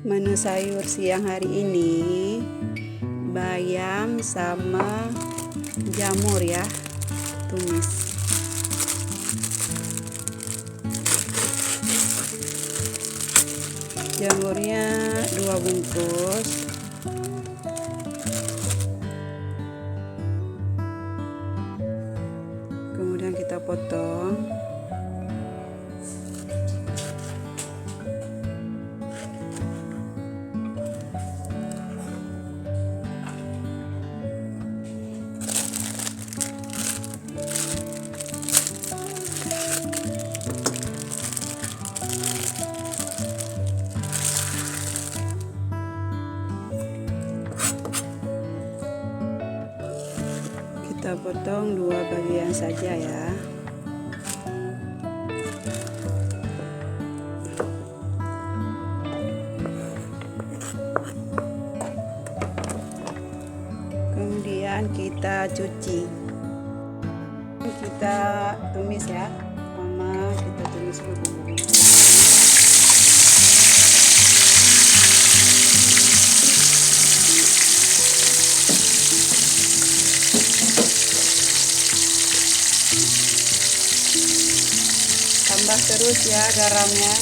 Menu sayur siang hari ini bayam sama jamur ya, tumis. Jamurnya 2 bungkus. Kemudian kita potong. Kita potong 2 bagian saja ya. Kemudian kita cuci. Kita tumis ya. Pertama kita tumis dulu. Tambah terus ya garamnya.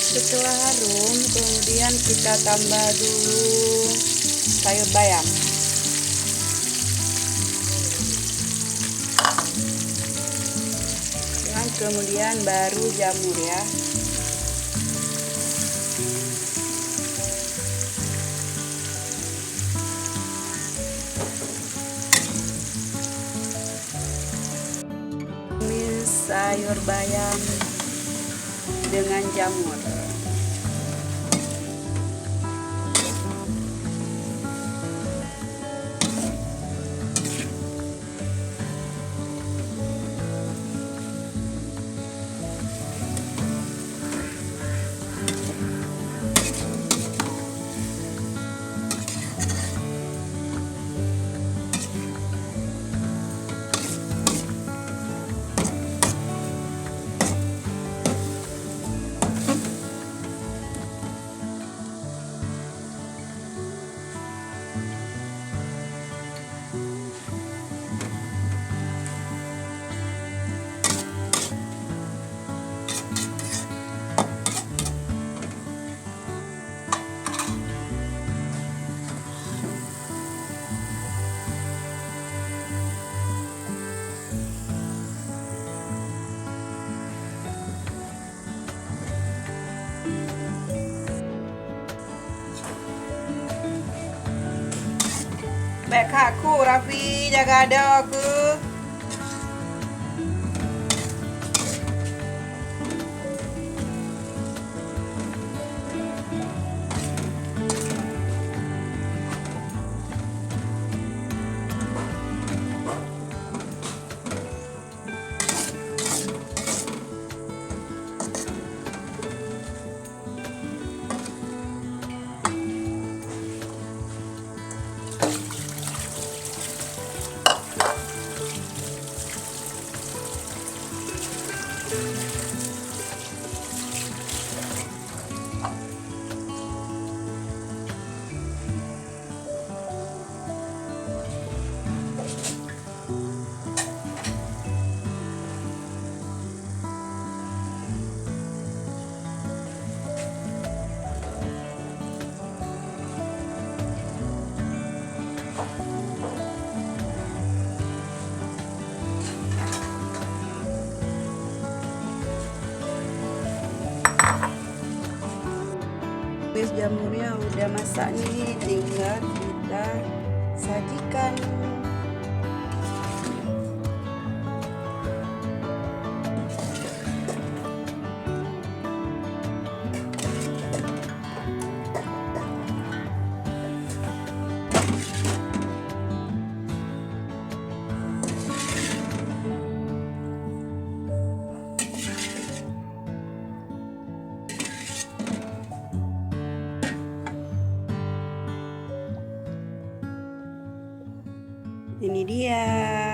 Setelah harum, kemudian kita tambah dulu sayur bayam. Dan kemudian baru jamur ya. Tumis sayur bayam dengan jamur. Baik kakku Raffi, jaga ada aku. Jamurnya udah masak nih, tinggal kita sajikan. Ini dia.